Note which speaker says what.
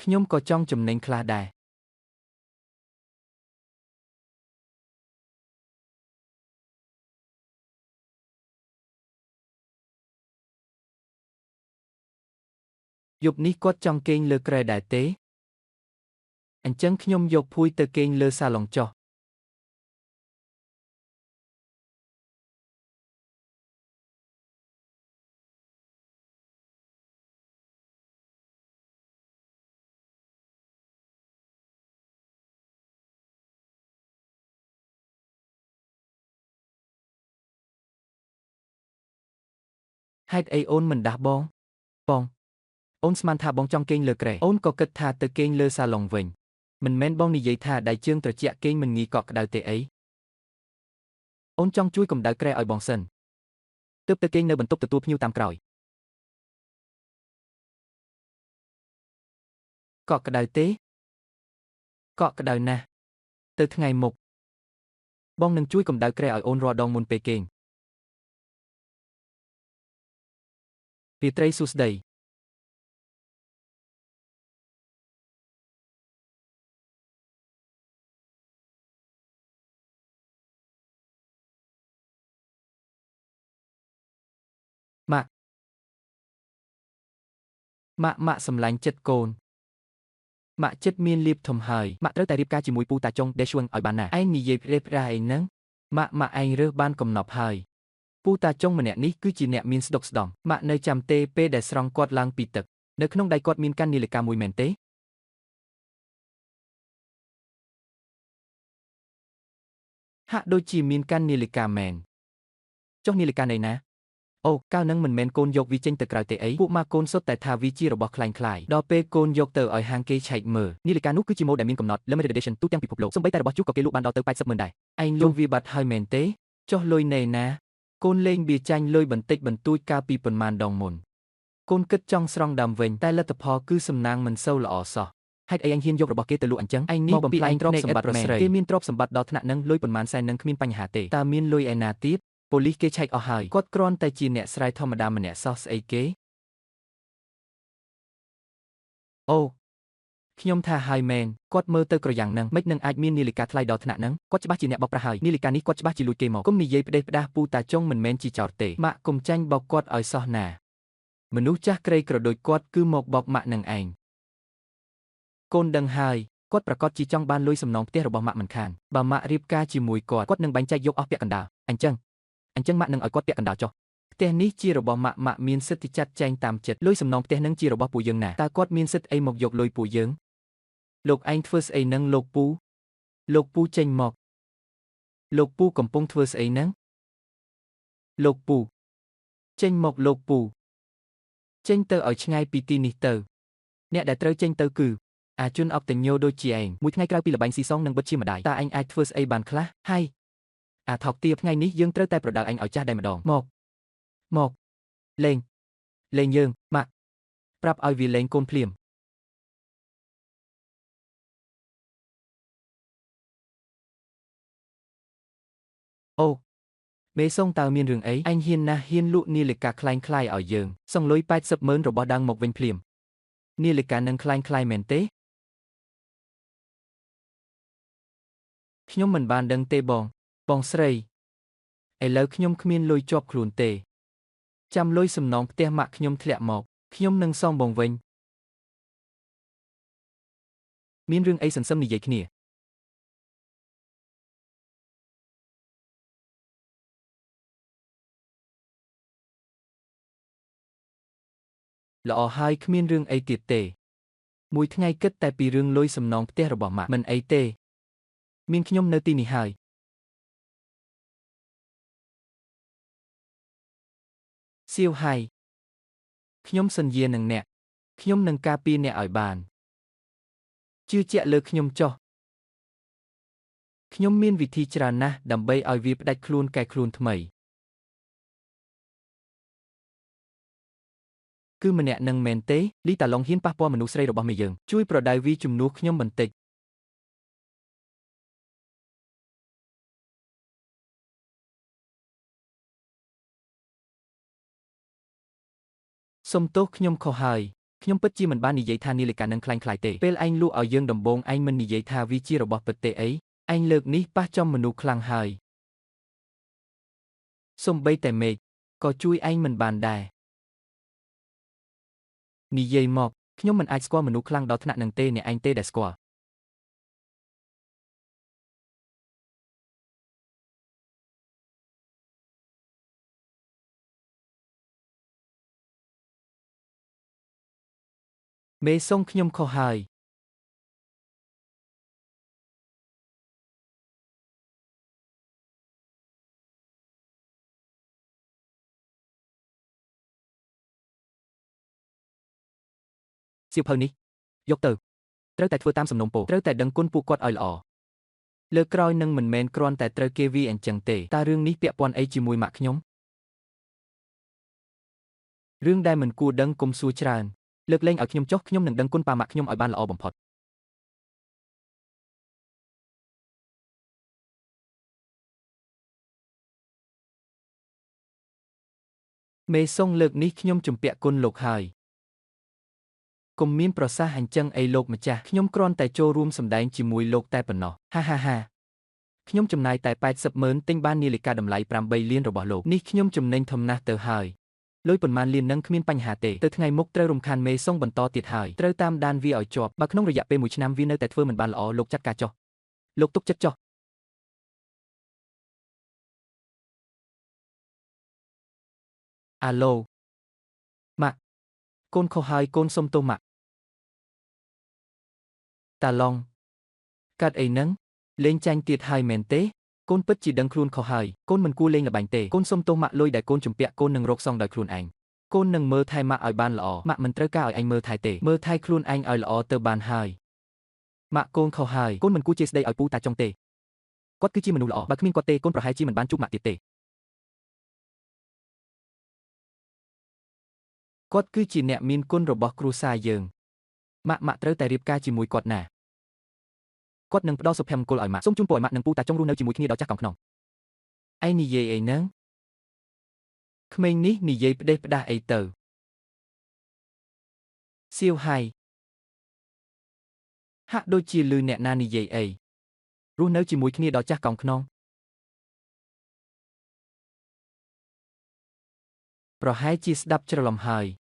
Speaker 1: ខ្ញុំក៏ចង់ចំណេញខ្លះដែរយប់នេះគាត់ចង់គេងលើគ្រែដែរទេអញ្ចឹងខ្ញុំយកភួយទៅគេងលើសាឡុងចុះហេតុអីអូនមិនដាស់បងអូនស្មានថាបងចង់គេងលើគ្រែអូនក៏គិតថាទៅគេងលើសាឡុងវិញមិនមែនបងនិយាយថាដៃជើងត្រជាក់គេងមិនងាយកក់ក្ដៅទេអីអូនចង់ជួយកម្ដៅគ្រែឲ្យបងសិនទើបទៅគេងនៅបន្ទប់ទទួលភ្ញៀវតាមក្រោយកក់ក្ដៅទេកក់ក្ដៅណាស់ទៅថ្ងៃមុខបងនឹងជួយកម្ដៅគ្រែឲ្យអូនរាល់ដងមុនពេលគេងរាត្រីសួស្ដីម៉ាក់ម៉ាក់សម្លាញ់ចិត្តកូនម៉ាក់ចិត្តមានលៀបធំហើយម៉ាក់ត្រូវតែរៀបការជាមួយពូតាចុងដេឈួងឲ្យបានណាឯងនិយាយផ្ដេសផ្ដាសអីហ្នឹងម៉ាក់ឯងរើសបានកំណប់ហើយពូតាចុងម្នាក់នេះគឺជាអ្នកមានស្ដុកស្ដំម៉ាក់នៅចាំទេពេលដែលស្រង់គាត់ឡើងពីទឹកនៅក្នុងដៃគាត់មានកាន់នាឡិកាមួយមែនទេហាក់ដូចជាមានកាន់នាឡិកាមែនចុះនាឡិកានៃណាអូកាលនឹងមិនមែនកូនយកវាចេញទៅក្រៅទេអីពួកម៉ាកូនសុទ្ធតែថាវាជារបស់ខ្លាយដល់ពេលកូនយកទៅឲ្យហាងគេឆែកមើលនាឡិកានោះគឺជាម៉ូដដែលមានកំណត់ limited edition ទូទាំងពិភពលោកសូម្បីតែរបស់ជូក៏គេលក់បានដល់ទៅ80,000ដែរឯងលក់វាបាត់ហើយមែនទេចុះលុយណែណាកូនលេងបៀចាញ់លុយបន្តិចបន្តួចកាលពីប៉ុន្មានដងមុនកូនគិតចង់ស្រង់ដើមវិញតែលទ្ធផលគឺសំណាងមិនសូវល្អសោះហេតុអីអញហ៊ានយករបស់គេទៅលក់អញ្ចឹងឯងនេះបំផ្លាញទ្រព្យសម្បត្តិមែនគេមានទ្រព្យសម្បត្តិដល់ថ្នាក់នឹងលុយប៉ុន្មានសែននឹងគ្មានបញ្ហាទេតើមានលុយឯណាទៀតប៉ូលីសគេឆែកអស់ហើយគាត់គ្រាន់តែជាអ្នកស្រែធម្មតាម្នាក់សោះស្អីគេអូខ្ញុំថាហើយមែនគាត់មើលទៅក្រយ៉ាងហ្នឹងមិននឹងអាចមាននាឡិកាថ្លៃដល់ថ្នាក់ហ្នឹងគាត់ច្បាស់ជាអ្នកបោកប្រាស់ហើយនាឡិកានេះគាត់ច្បាស់ជាលួចគេមកគុំនិយាយផ្ដេសផ្ដាសពូតាចុងមិនមែនជាចោរទេម៉ាក់គុំចាញ់បោកគាត់ឲ្យសោះណាមនុស្សចាស់ក្រីក្រដូចគាត់គឺមកបោកម៉ាក់នឹងឯងកូនដឹងហើយគាត់ប្រកាសជាចង់បានលុយសំណងផ្ទះរបស់ម៉ាក់មិនខានបើម៉ាក់រៀបការជាមួយគាត់នឹងបែងចែកយកអស់ពាក់កណ្ដាលអញ្ចឹងម៉ាក់នឹងឲ្យគាត់ពាក់កណ្ដាលចុះផ្ទះនេះជារបស់ម៉ាក់មានសិទ្ធិចាត់ចែងតាមចិត្តលុយសំណងផ្ទះនឹងជារបស់ពួកយើងណាតើគាត់មានសិទ្ធិអីមកយកលុយពួកយើងលោកឯងធ្វើស្អីនឹងលោកពូចេញមកលោកពូកំពុងធ្វើស្អីនឹងលោកពូចេញមកលោកពូចេញទៅឲ្យឆ្ងាយពីទីនេះទៅអ្នកដែលត្រូវចេញទៅគឺអាជនអបតញ្ញោដូចជាឯងមួយថ្ងៃក្រៅពីលបែងស៊ីសងនឹងបិទជាម្ដាយតើឯងអាចធ្វើស្អីបានខ្លះហើយអាថោកទាបថ្ងៃនេះយើងត្រូវតែប្រដៅឯងឲ្យចាស់តែម្ដងមកលេងយើងម៉ាក់ប្រាប់ឲ្យវាលេងកូនភ្លាមអូមេសុងតើមានរឿងអីអញហ៊ានណាស់ហ៊ានលក់នាឡិកាคล้ายឲ្យយើងសងលុយ80,000របស់ដាងមកវិញភ្លាមនាឡិកានឹងคล้ายមែនទេខ្ញុំមិនបានដឹងទេបងស្រីឥឡូវខ្ញុំគ្មានលុយជាប់ខ្លួនទេចាំលុយសំណងផ្ទះម៉ាក់ខ្ញុំធ្លាក់មកខ្ញុំនឹងសងបងវិញមានរឿងអីសន្សឹមនិយាយគ្នាល្អហើយគ្មានរឿងអីទៀតទេមួយថ្ងៃគិតតែពីរឿងលុយសំណងផ្ទះរបស់ម៉ាក់មិនអីទេមានខ្ញុំនៅទីនេះហើយសៀវហៃខ្ញុំសន្យានឹងអ្នកខ្ញុំនឹងការពារអ្នកឲ្យបានជឿជាក់លើខ្ញុំចុះខ្ញុំមានវិធីច្រើនណាស់ដើម្បីឲ្យវាផ្ដាច់ខ្លួនកែខ្លួនថ្មីគឺម្នាក់នឹងមែនទេលីតាឡុងហ៊ានប៉ះពាល់មនុស្សស្រីរបស់មេយើងជួយប្រដៅវីជំនួសខ្ញុំបន្តិចសុំទោសខ្ញុំខុសហើយ ខ្ញុំពិតជាមិនបាននិយាយថានាឡិកានឹងคล้ายៗទេពេលឯងលក់ឲ្យយើងដំបូងឯងមិននិយាយថាវាជារបស់ពិតទេអីឯងលើកនេះប៉ះចំមនុស្សខ្លាំងហើយសូម្បីតែមេឃក៏ជួយឯងមិនបានដែរនិយាយមកខ្ញុំមិនអាចស្គាល់មនុស្សខ្លាំងដល់ថ្នាក់នឹងទេអ្នកឯងទេដែលស្គាល់មេសុងខ្ញុំខុសហើយសៀវភៅនេះយកទៅត្រូវតែធ្វើតាមសំណុំពរត្រូវតែដឹងគុណពួកគាត់ឲ្យល្អលើកក្រោយនឹងមិនមែនគ្រាន់តែត្រូវគេវាអញ្ចឹងទេតើរឿងនេះពាក់ព័ន្ធអីជាមួយម៉ាក់ខ្ញុំរឿងដែលមិនគួរដឹងកុំសួរច្រើនលើកលែងឲ្យខ្ញុំចុះខ្ញុំនឹងដឹងគុណប៉ាម៉ាក់ខ្ញុំឲ្យបានល្អបំផុតមេសុងលើកនេះខ្ញុំជំពាក់គុណលោកហើយកុំមានប្រសាសន៍អញ្ចឹងអីលោកម្ចាស់ខ្ញុំគ្រាន់តែចូលរួមសម្ដែងជាមួយលោកតែប៉ុណ្ណោះហាហាហាខ្ញុំចំណាយតែ80,000ទិញបាននាឡិកាតម្លៃ8លានរបស់លោកនេះខ្ញុំចំណេញធំណាស់ទៅហើយលុយប៉ុន្មានលាននឹងគ្មានបញ្ហាទេទៅថ្ងៃមុខត្រូវរំខានមេសុងបន្តទៀតហើយត្រូវតាមដានវាឲ្យជាប់បើក្នុងរយៈពេល1ឆ្នាំវានៅតែធ្វើមិនបានល្អលោកចាត់ការចុះលោកទុកចិត្តចុះអាឡូម៉ាក់កូនខុសហើយកូនសុំទោសម៉ាក់តាឡុងកាត់អីហ្នឹងលេងចាញ់ទៀតហើយមែនទេកូនពិតជាដឹងខ្លួនខុសហើយកូនមិនគួរលេងល្បែងទេកូនសុំទោសម៉ាក់លុយដែលកូនជំពាក់កូននឹងរកសងដោយខ្លួនឯងកូននឹងមើលថែម៉ាក់ឲ្យបានល្អម៉ាក់មិនត្រូវការឲ្យឯងមើលថែទេមើលថែខ្លួនឯងឲ្យល្អទៅបានហើយម៉ាក់កូនខុសហើយកូនមិនគួរជេរស្ដីឲ្យពូតាចុងទេគាត់គឺជាមនុស្សល្អបើគ្មានគាត់ទេកូនប្រហែលជាមិនបានជួបម៉ាក់ទៀតទេគាត់គឺជាអ្នកមានគុណរបស់គ្រួសារយើងម៉ាក់ត្រូវតែរៀបការជាមួយគាត់ណាគាត់នឹងផ្ដល់សុភមង្គលឲ្យម៉ាក់សូមជូនពរឲ្យម៉ាក់និងពូតាចុងរស់នៅជាមួយគ្នាដល់ចាស់កោងខ្នងឯងនិយាយអីហ្នឹងក្មេងនេះនិយាយផ្ដេសផ្ដាសអីទៅសៀវហៃហាក់ដូចជាឮអ្នកណានិយាយអីរស់នៅជាមួយគ្នាដល់ចាស់កោងខ្នងប្រហែលជាស្ដាប់ច្រឡំហើយ